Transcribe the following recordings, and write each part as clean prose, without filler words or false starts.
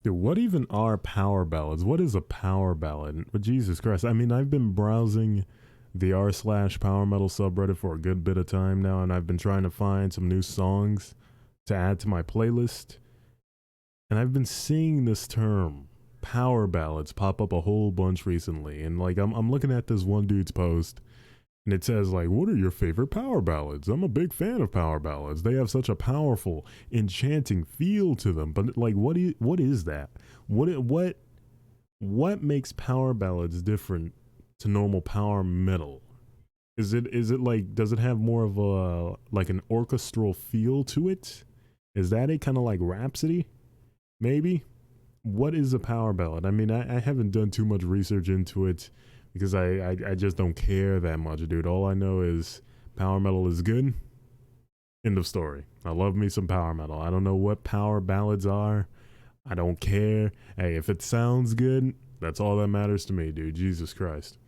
Dude, what even are power ballads? What is a power ballad? Jesus Christ. I mean, I've been browsing the r slash power metal subreddit for a good bit of time now, and I've been trying to find some new songs to add to my playlist. And I've been seeing this term, power ballads, pop up a whole bunch recently. And like I'm looking at this one dude's post and it says like, what are your favorite power ballads? I'm a big fan of power ballads. They have such a powerful, enchanting feel to them. But like, what is that? What makes power ballads different to normal power metal? Is it like, does it have more of a like an orchestral feel to it? Is that it, kind of like Rhapsody? Maybe. What is a power ballad? I mean, I haven't done too much research into it because I just don't care that much, dude. All I know is power metal is good. End of story. I love me some power metal. I don't know what power ballads are. I don't care. Hey, if it sounds good, that's all that matters to me, dude. Jesus Christ.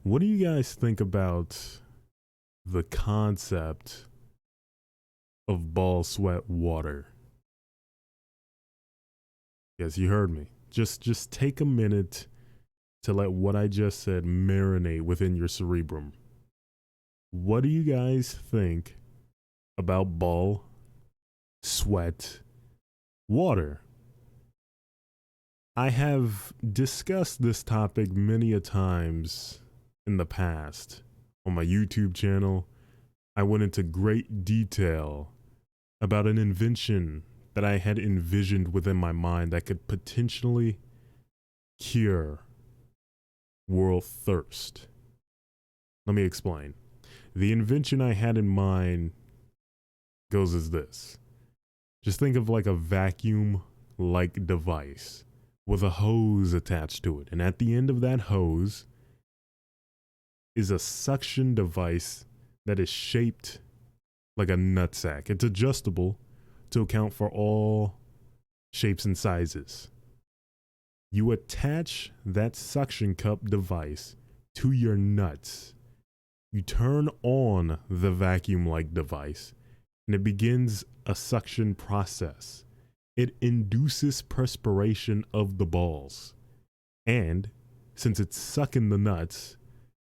What do you guys think about the concept of ball, sweat, water? Yes, you heard me. Just take a minute to let what I just said marinate within your cerebrum. What do you guys think about ball, sweat, water? I have discussed this topic many a times in the past on my YouTube channel. I went into great detail about an invention that I had envisioned within my mind that could potentially cure world thirst. Let me explain. The invention I had in mind goes as this. Just think of like a vacuum like device with a hose attached to it. And at the end of that hose is a suction device that is shaped like a nutsack. It's adjustable to account for all shapes and sizes. You attach that suction cup device to your nuts. You turn on the vacuum-like device, and it begins a suction process. It induces perspiration of the balls. And since it's sucking the nuts,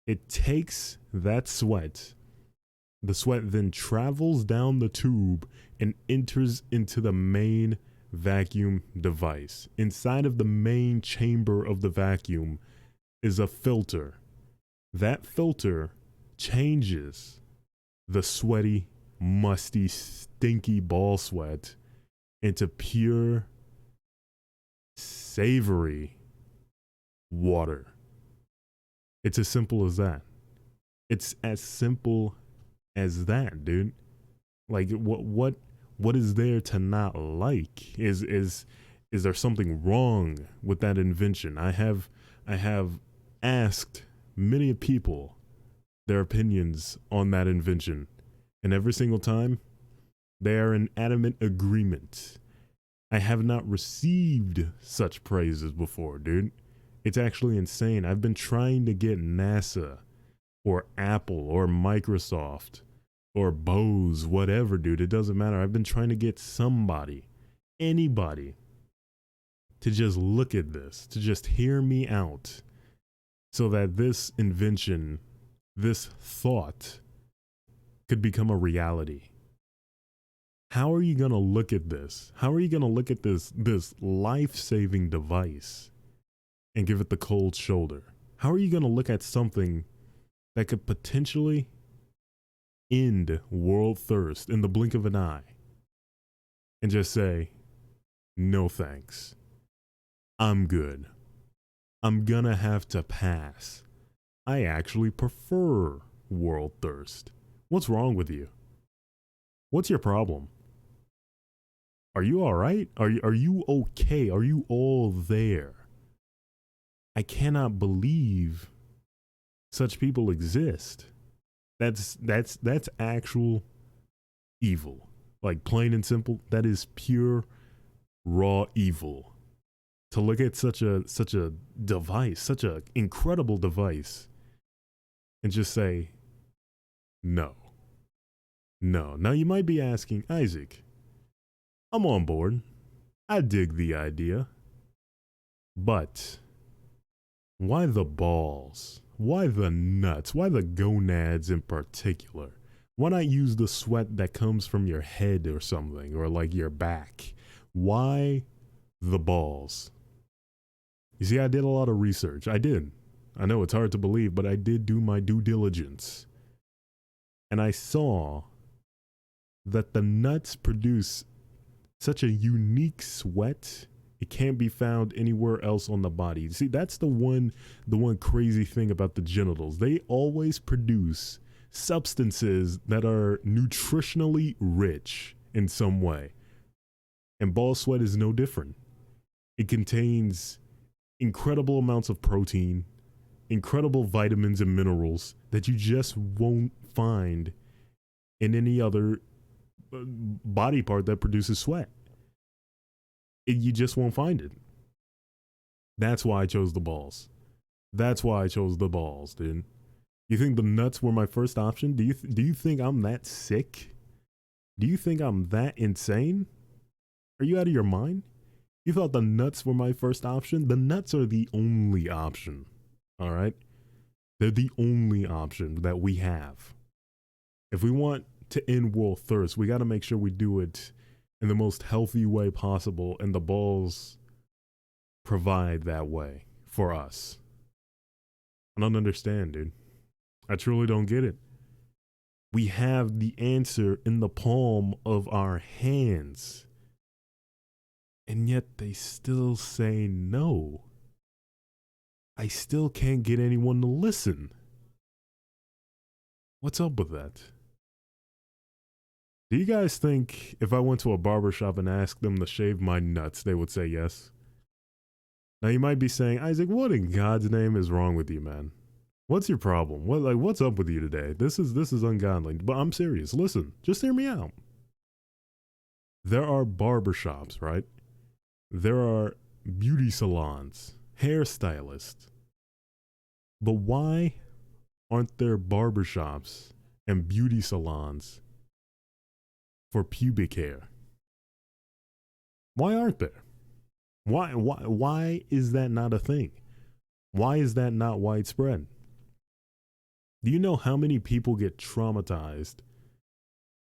it takes that sweat. The sweat then travels down the tube and enters into the main vacuum device. Inside of the main chamber of the vacuum is a filter. That filter changes the sweaty, musty, stinky ball sweat into pure, savory water. It's as simple as that. It's as simple as that, dude. Like what is there to not like? Is there something wrong with that invention? I have asked many people their opinions on that invention, and every single time they are in adamant agreement. I have not received such praises before, dude. It's actually insane. I've been trying to get NASA or Apple or Microsoft or Bose, whatever, dude. It doesn't matter. I've been trying to get somebody, anybody, to just look at this, to just hear me out, so that this invention, this thought, could become a reality. How are you going to look at this? How are you going to look at this life-saving device and give it the cold shoulder? How are you going to look at something that could potentially end world thirst in the blink of an eye and just say, no thanks, I'm good, I'm gonna have to pass, I actually prefer world thirst? What's wrong with you? What's your problem? Are you all right? Are you okay? Are you all there? I cannot believe such people exist. That's actual evil. Like, plain and simple, that is pure raw evil. To look at such a device, such a incredible device, and just say no. No. Now you might be asking, Isaac, I'm on board. I dig the idea. But why the balls? Why the nuts? Why the gonads in particular? Why not use the sweat that comes from your head or something, or like your back? Why the balls? You see, I did a lot of research. I did. I know it's hard to believe, but I did do my due diligence. And I saw that the nuts produce such a unique sweat. It can't be found anywhere else on the body. See, that's the one crazy thing about the genitals. They always produce substances that are nutritionally rich in some way. And ball sweat is no different. It contains incredible amounts of protein, incredible vitamins and minerals that you just won't find in any other body part that produces sweat. You just won't find it. That's why I chose the balls. That's why I chose the balls, dude. You think the nuts were my first option? Do you think I'm that sick? Do you think I'm that insane? Are you out of your mind? You thought the nuts were my first option? The nuts are the only option. All right? They're the only option that we have. If we want to end world thirst, we got to make sure we do it in the most healthy way possible, and the balls provide that way for us. I don't understand, dude. I truly don't get it. We have the answer in the palm of our hands, and yet they still say no. I still can't get anyone to listen. What's up with that? Do you guys think if I went to a barbershop and asked them to shave my nuts, they would say yes? Now you might be saying, Isaac, what in God's name is wrong with you, man? What's your problem? What's up with you today? This is ungodly. But I'm serious. Listen, just hear me out. There are barbershops, right? There are beauty salons, hairstylists. But why aren't there barbershops and beauty salons for pubic hair? Why aren't there? Why is that not a thing? Why is that not widespread? Do you know how many people get traumatized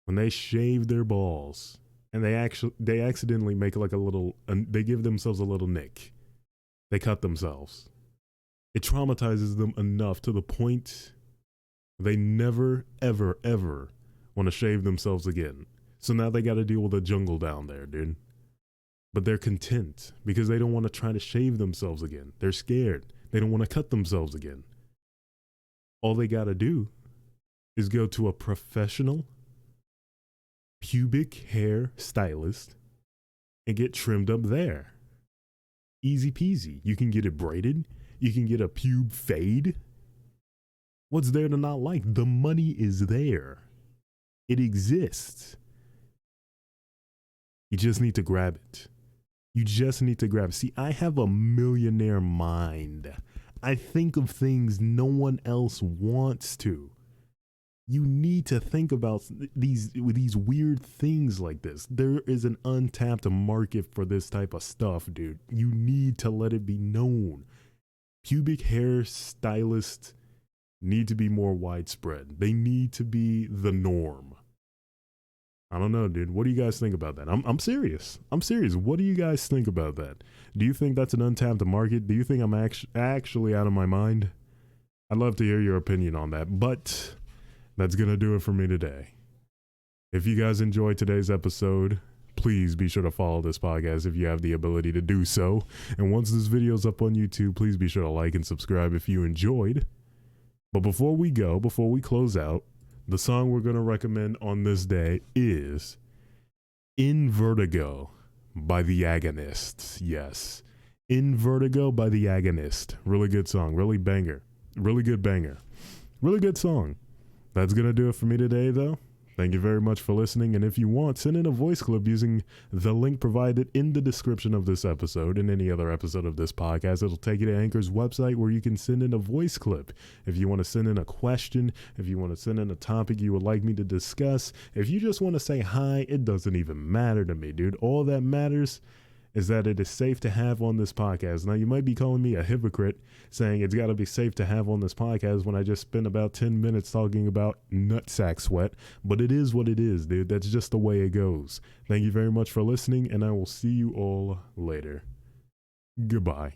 when they shave their balls and they accidentally make like a little, they give themselves a little nick. They cut themselves. It traumatizes them enough to the point they never, ever, ever want to shave themselves again. So now they got to deal with a jungle down there, dude. But they're content because they don't want to try to shave themselves again. They're scared. They don't want to cut themselves again. All they got to do is go to a professional pubic hair stylist and get trimmed up there. Easy peasy. You can get it braided. You can get a pube fade. What's there to not like? The money is there. It exists. You just need to grab it. You just need to grab it. See, I have a millionaire mind. I think of things no one else wants to. You need to think about these weird things like this. There is an untapped market for this type of stuff, dude. You need to let it be known. Pubic hair stylists need to be more widespread. They need to be the norm. I don't know, dude. What do you guys think about that? I'm serious. I'm serious. What do you guys think about that? Do you think that's an untapped market? Do you think I'm actually out of my mind? I'd love to hear your opinion on that. But that's going to do it for me today. If you guys enjoyed today's episode, please be sure to follow this podcast if you have the ability to do so. And once this video is up on YouTube, please be sure to like and subscribe if you enjoyed. But before we close out, the song we're going to recommend on this day is In Vertigo by The Agonists. Yes, In Vertigo by The Agonist. Really good song. Really banger. Really good banger. Really good song. That's going to do it for me today, though. Thank you very much for listening, and if you want, send in a voice clip using the link provided in the description of this episode and any other episode of this podcast. It'll take you to Anchor's website where you can send in a voice clip. If you want to send in a question, if you want to send in a topic you would like me to discuss, if you just want to say hi, it doesn't even matter to me, dude. All that matters is that it is safe to have on this podcast. Now, you might be calling me a hypocrite saying it's got to be safe to have on this podcast when I just spent about 10 minutes talking about nutsack sweat, but it is what it is, dude. That's just the way it goes. Thank you very much for listening, and I will see you all later. Goodbye.